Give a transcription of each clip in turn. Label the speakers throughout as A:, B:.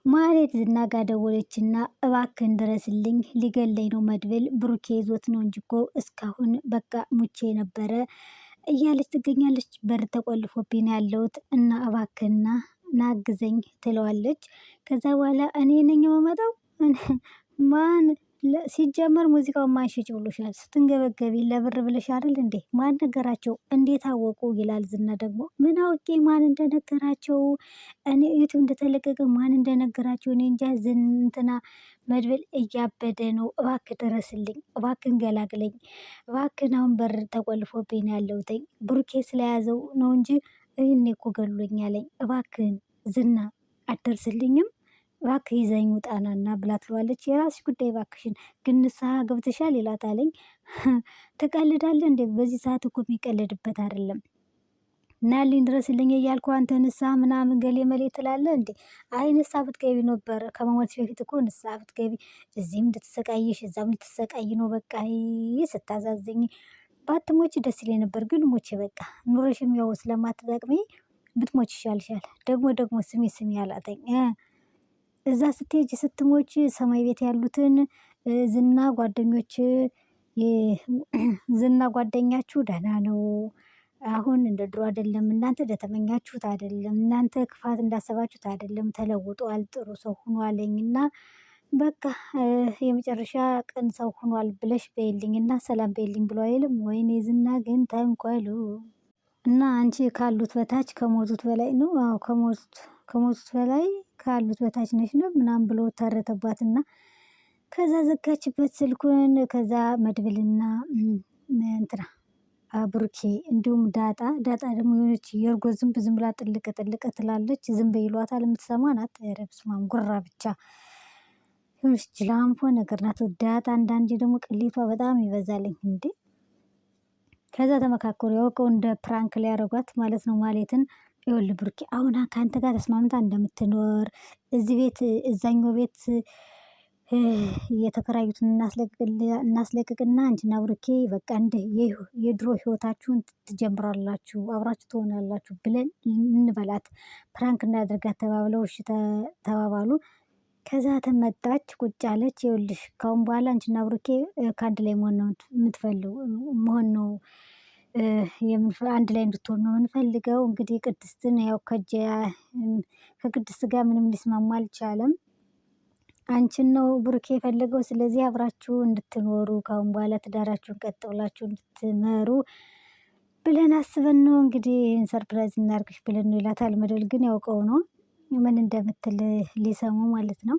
A: ማህሌት ዝና ጋ ደወለችና እባክህን ድረስልኝ ሊገለኝ ነው መድብል ብሩኬ ይዞት ነው እንጂ እኮ እስካሁን በቃ ሙቼ ነበረ እያለች ትገኛለች። በር ተቆልፎብኝ ነው ያለሁት እና እባክህና ናግዘኝ ትለዋለች። ከዛ በኋላ እኔ ነኝ የምመጣው ማን ሲጀመር ሙዚቃውን ማን ሽጭ ብሎሻል? ስትንገበገቢ ለብር ብለሽ አይደል እንዴ? ማን ነገራቸው? እንዴት አወቁ? ይላል ዝና ደግሞ ምን አውቄ ማን እንደነገራቸው እኔ ዩቲዩብ እንደተለቀቀ ማን እንደነገራቸው እኔ እንጃ። እንትና መድብል እያበደ ነው። እባክህ ድረስልኝ፣ እባክህን ገላግለኝ፣ እባክህን አሁን በር ተቆልፎብኝ ነው ያለሁት ብሩኬ ስለያዘው ነው እንጂ ይህኔ እኮ ገሎኛለኝ። እባክህን ዝና አትደርስልኝም? እባክህ ይዘኝ ውጣናና ብላ ትለዋለች። የራስሽ ጉዳይ እባክሽን፣ ግን ንስሐ ገብተሻል ይላታለኝ። ትቀልዳለህ እንዴ? በዚህ ሰዓት እኮ የሚቀልድበት አይደለም። ናልኝ ድረስልኝ እያልኩ አንተ ንስሐ ምናምን ገሌ መሌ ትላለህ እንዴ? አይ ንስሐ ብትገቢ ነበር ከመሞትሽ በፊት እኮ ንስሐ ብትገቢ እዚህም እንድትሰቃይሽ እዛም እንድትሰቃይ ነው። በቃ ስታዛዝኝ ባትሞች ደስ ይለኝ ነበር፣ ግን ሞቼ በቃ ኑሮሽም ያው ስለማትጠቅሚ ብትሞች ይሻልሻል። ደግሞ ስሚ አላተኝ እዛ ስትሄጂ ስትሞች ሰማይ ቤት ያሉትን ዝና ጓደኞች ዝና ጓደኛችሁ ደህና ነው። አሁን እንደ ድሮ አይደለም። እናንተ እንደተመኛችሁት አይደለም። እናንተ ክፋት እንዳሰባችሁት አይደለም። ተለውጧል። ጥሩ ሰው ሆኗልኝና በቃ የመጨረሻ ቀን ሰው ሆኗል ብለሽ በይልኝና ሰላም በይልኝ ብሎ አይልም? ወይኔ ዝና ግን ተንኮሉ እና አንቺ ካሉት በታች ከሞቱት በላይ ነው። አዎ ከሞቱት በላይ ካሉት በታች ነሽ ነው ምናምን ብሎ ተረተባትና ከዛ ዘጋችበት ስልኩን። ከዛ መድብልና እንትና ብሩኬ እንዲሁም ዳጣ ደግሞ የሆነች የእርጎ ዝም ብላ ጥልቅ ትላለች። ዝም በይ ይሏታል። የምትሰማ ናት። ኧረ በስመ አብ ጉራ ብቻ የሆነች ጅላንፎ ነገር ናት ዳጣ። አንዳንዴ ደግሞ ቅሌቷ በጣም ይበዛልኝ እንዴ። ከዛ ተመካከሩ። ያውቀው እንደ ፕራንክ ሊያደርጓት ማለት ነው ማለትን። ይኸውልህ ብሩኬ አሁን ከአንተ ጋር ተስማምታ እንደምትኖር እዚህ ቤት እዛኛው ቤት የተከራዩትን እናስለቅቅና አንቺና ብሩኬ በቃ እንደ የድሮ ህይወታችሁን ትጀምራላችሁ፣ አብራችሁ ትሆናላችሁ ብለን እንበላት፣ ፕራንክ እናደርጋት ተባብለው እሺ ተባባሉ። ከዛ ተመጣች ቁጭ አለች። ይኸውልሽ ካሁን በኋላ አንቺና ብሩኬ ከአንድ ላይ መሆን ነው የምትፈልጉ መሆን ነው አንድ ላይ እንድትሆን ነው የምንፈልገው። እንግዲህ ቅድስትን ያው ከቅድስት ጋር ምንም ሊስማማ አልቻለም። አንቺን ነው ብሩኬ የፈለገው። ስለዚህ አብራችሁ እንድትኖሩ ካሁን በኋላ ትዳራችሁን ቀጥ ብላችሁ እንድትመሩ ብለን አስበን ነው እንግዲህ ይህን ሰርፕራይዝ እናርግሽ ብለን ነው ይላታል። መድብል ግን ያውቀው ነው ምን እንደምትል ሊሰሙ ማለት ነው።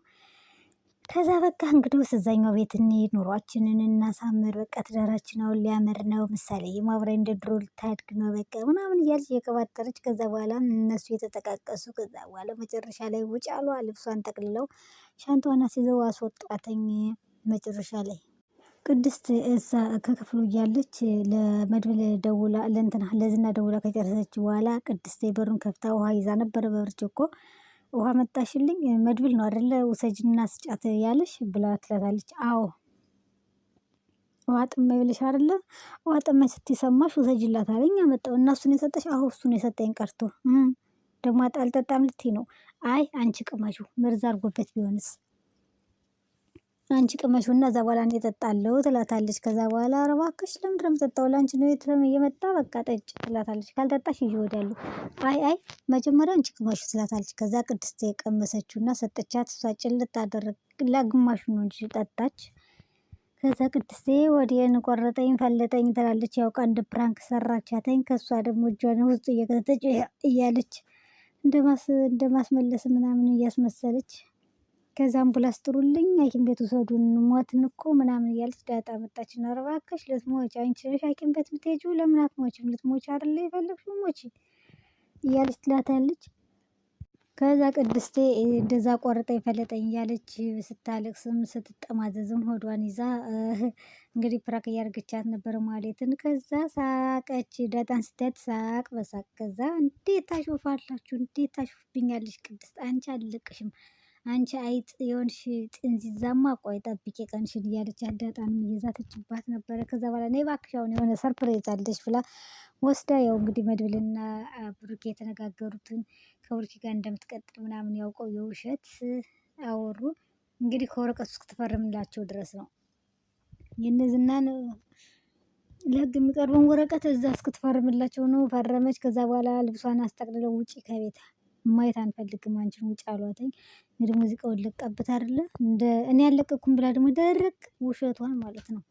A: ከዛ በቃ እንግዲህ እዛኛው ቤት እንሂድ፣ ኑሯችንን እናሳምር፣ በቃ ትዳራችን አሁን ሊያምር ነው፣ ምሳሌ የማብራይ እንደ ድሮ ልታድግ ነው በቃ ምናምን እያለች እየቀባጠረች ከዛ በኋላ እነሱ የተጠቃቀሱ ከዛ በኋላ መጨረሻ ላይ ውጭ አሏ። ልብሷን ጠቅልለው ሻንጣዋን አስይዘው አስወጧተኝ። መጨረሻ ላይ ቅድስት እዛ ከክፍሉ እያለች ለመድብል ደውላ ለዝና ደውላ ከጨረሰች በኋላ ቅድስት በሩን ከፍታ ውሃ ይዛ ነበር በብርጭቆ። ውሃ መጣሽልኝ መድብል ነው አይደለ ውሰጅና ስጫት ያለሽ ብላ ትላታለች። አዎ ውሃ ጥማኝ ብለሽ አይደለ ውሃ ጥማኝ ስትሰማሽ ውሰጅላት አለኝ አመጣው እና እሱን የሰጠሽ? አዎ እሱን የሰጠኝ ቀርቶ ደግሞ አልጠጣም ልትይ ነው? አይ አንቺ ቅመሹ መርዝ አድርጎበት ቢሆንስ አንቺ ቅመሹና እዛ በኋላ እኔ እጠጣለሁ ትላታለች። ከዛ በኋላ ኧረ እባክሽ ለምንድን ነው የምጠጣው? ለአንቺ ነው እየመጣ በቃ ጠጭ ትላታለች። ካልጠጣሽ ይዤ እወዳለሁ። አይ መጀመሪያ አንቺ ቅመሹ ትላታለች። ከዛ ቅድስት የቀመሰችውና ሰጠቻት። እሷ ጭልጥ አደረግ ለግማሹ ነው እንጂ ጠጣች። ከዛ ቅድስቴ ወዲያን ቆረጠኝ ፈለጠኝ ትላለች። ያው አንድ ፕራንክ ሰራቻተኝ። ከሷ ደግሞ እጇን ውስጥ እየከተተች እያለች እንደማስመለስ ምናምን እያስመሰለች ከዛ አምቡላንስ ጥሩልኝ ሐኪም ቤት ውሰዱን ሞትን እኮ ምናምን እያለች ዳጣ መጣችና ኧረ እባክሽ ልትሞች አንቺ ነሽ ሐኪም ቤት የምትሄጂው ለምን አትሞችም? ልትሞች አይደለ የፈለግሽው ሞች እያለች ትላታለች። ከዛ ቅድስቴ እንደዛ ቆርጠኝ ፈለጠኝ እያለች ስታለቅስም ስትጠማዘዝም ሆዷን ይዛ እንግዲህ ፕራንክ እያደረገቻት ነበር ማለትን። ከዛ ሳቀች። ዳጣን ስታያት ሳቅ በሳቅ። ከዛ እንዴት ታሾፋላችሁ? እንዴት ታሾፍብኛለሽ? ቅድስት አንቺ አልለቅሽም አንቺ አይጥ የሆንሽ ጥንዚዛማ ቆይ ጠብቄ ቀንሽን እያለች ዳጣንም እየዛተችባት ነበረ። ከዛ በኋላ እኔ እባክሽ አሁን የሆነ ሰርፕራይዝ አለሽ ብላ ወስዳ ያው እንግዲህ መድብልና ብሩኬ የተነጋገሩትን ከብሩኬ ጋር እንደምትቀጥል ምናምን ያውቀው የውሸት አወሩ። እንግዲህ ከወረቀቱ እስክትፈርምላቸው ድረስ ነው የነ ዝናን ለህግ የሚቀርበውን ወረቀት እዛ እስክትፈርምላቸው ነው። ፈረመች። ከዛ በኋላ ልብሷን አስጠቅልለው ውጪ ከቤት ማየት አንፈልግም አንቺን ውጭ አሏትኝ። እንግዲህ ሙዚቃውን ለቃበት አይደለ እንደ እኔ አልለቀኩም ብላ ደግሞ ደረቅ ውሸቷን ማለት ነው።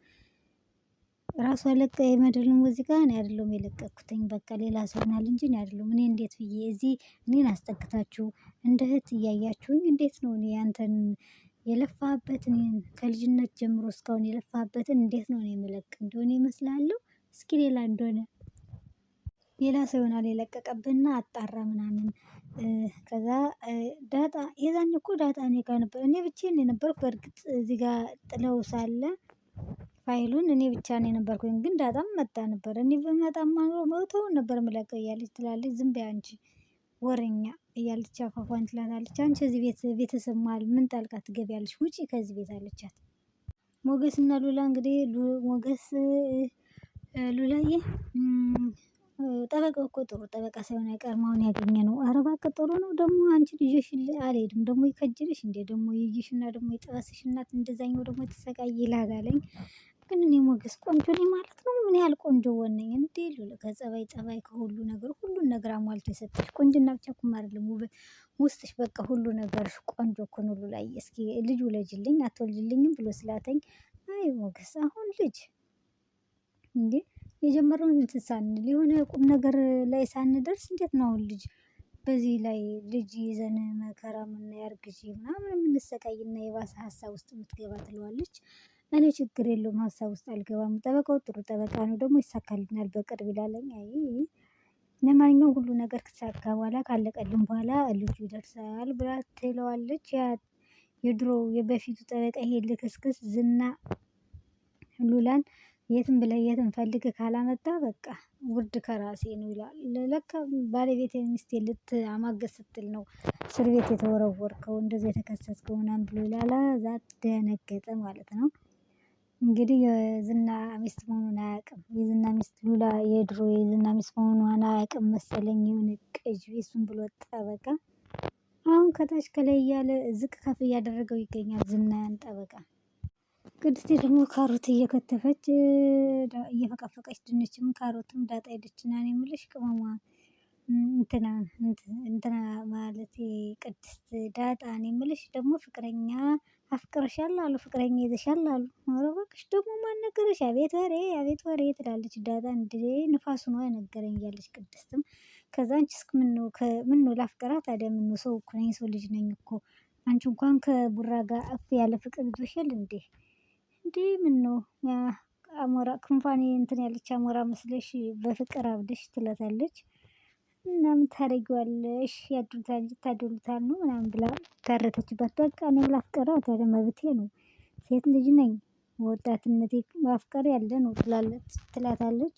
A: ራሷ ለቃ የመድብል ሙዚቃ እኔ አይደለሁም የለቀኩትኝ በቃ ሌላ ሰው ይሆናል እንጂ እኔ አይደለሁም። እኔ እንዴት ብዬ እዚህ እኔን አስጠግታችሁ እንደ እህት እያያችሁኝ እንዴት ነው እኔ አንተን የለፋህበትን ከልጅነት ጀምሮ እስካሁን የለፋህበትን እንዴት ነው እኔ የምለቅ እንደሆነ ይመስላለሁ። እስኪ ሌላ እንደሆነ ሌላ ሰው ይሆናል የለቀቀብህና አጣራ ምናምን። ከዛ ዳጣ የዛኔ እኮ ዳጣ እኔ ጋር ነበር እኔ ብቻዬን የነበርኩ በእርግጥ እዚህ ጋር ጥለው ሳለ ፋይሉን እኔ ብቻ ነው የነበርኩኝ። ግን ዳጣም መጣ ነበር እኔ ብመጣማ ኖሮ መቶውን ነበር የምለቀው እያለች ትላለች። ዝም በይ አንቺ ወሬኛ እያለች አፏፏን ትላታለች። አንቺ እዚህ ቤት ቤተሰብ መሃል ምን ጣልቃ ትገቢያለሽ? ውጪ ከዚህ ቤት አለቻት። ሞገስ እና ሉላ እንግዲህ ሞገስ ሉላዬ ጠበቃው እኮ ጥሩ ጠበቃ ሳይሆን አይቀርም አሁን ያገኘነው። ኧረ እባክህ ጥሩ ነው ደግሞ አንቺን ይዤሽ አልሄድም ደግሞ ይከጅልሽ እንዴ ደግሞ ይይሽና ደግሞ ይጥበስሽ እናት እንደዛኛው ደግሞ ተሰቃይ ይላል አለኝ። ግን እኔ ሞገስ ቆንጆ ነኝ ማለት ነው። ምን ያህል ቆንጆ ወነኝ እንዴ ሉላ ከጸባይ ጸባይ ከሁሉ ነገር ሁሉን ነገር አሟልቶ የሰጠሽ ቁንጅና ብቻ እኮ አይደለም ውበት ውስጥሽ በቃ ሁሉ ነገርሽ ቆንጆ እኮ ነው። ሉላዬ እስኪ ልጅ ውለጅልኝ አትወልጅልኝም ብሎ ስላተኝ አይ ሞገስ አሁን ልጅ እንዴ የጀመረውን እንትን ሳንል የሆነ ቁም ነገር ላይ ሳንደርስ እንዴት ነው አሁን ልጅ በዚህ ላይ ልጅ ይዘን መከራ ያርግዢ ምናምን የምንሰቃይና የባሰ ሀሳብ ውስጥ የምትገባ ትለዋለች። እኔ ችግር የለውም ሀሳብ ውስጥ አልገባም ጠበቃው ጥሩ ጠበቃ ነው ደግሞ ይሳካልናል በቅርብ ይላለኝ። አይ ለማንኛውም ሁሉ ነገር ከተሳካ በኋላ ካለቀልን በኋላ ልጁ ይደርሳል ብላ ትለዋለች። ያ የድሮ የበፊቱ ጠበቃ ይሄ ልክስክስ ዝና ሉላን የትም ብለህ የትም ፈልገህ ካላመጣ በቃ ውርድ ከራሴ ነው ይላል። ለካ ባለቤቴን ሚስቴን ልታማግጥ ስትል ነው እስር ቤት የተወረወርከው እንደዚህ የተከሰስከው ምናምን ብሎ ይላል። እዛ ደነገጠ ማለት ነው። እንግዲህ የዝና ሚስት መሆኑን አያውቅም። የዝና ሚስት ሉላ የድሮ የዝና ሚስት መሆኗን አያውቅም መሰለኝ የሆነ ቅጅ እሱን ብሎ ጠበቃ አሁን ከታች ከላይ እያለ ዝቅ ከፍ እያደረገው ይገኛል ዝናን ጠበቃ። ቅድስቴ ደግሞ ካሮት እየከተፈች እየፈቀፈቀች ድንችም ካሮትም ዳጣ ሄደችና እኔ የምልሽ ቅመሟ እንትና ማለቴ ቅድስት ዳጣ እኔ የምልሽ ደግሞ ፍቅረኛ አፍቅረሻል አሉ ፍቅረኛ ይዘሻል አሉ። ኧረ እባክሽ ደግሞ ማን ነገረሽ? አቤት ወሬ አቤት ወሬ ትላለች ዳጣ። እንዴ ንፋሱ ነው የነገረኝ እያለች ቅድስትም ከዛ አንቺስ ምነው ላፍቅራት ታዲያ ምነው ሰው እኮ ነኝ ሰው ልጅ ነኝ እኮ አንቺ እንኳን ከቡራ ጋር እፍ ያለ ፍቅር ይዞሻል እንዴ? እንዴ ምነው አሞራ ክንፏን እንትን ያለች አሞራ መስለሽ በፍቅር አብደሽ ትላታለች። እና ምን ታደርጊዋለሽ ያድሉታል እንጂ ታደሉታል ነው ምናምን ብላ ተረተችባት። በቃ እኔም ላፍቅራት ታዲያ መብቴ ነው ሴት ልጅ ነኝ ወጣትነቴ ማፍቀር ያለ ነው ትላታለች።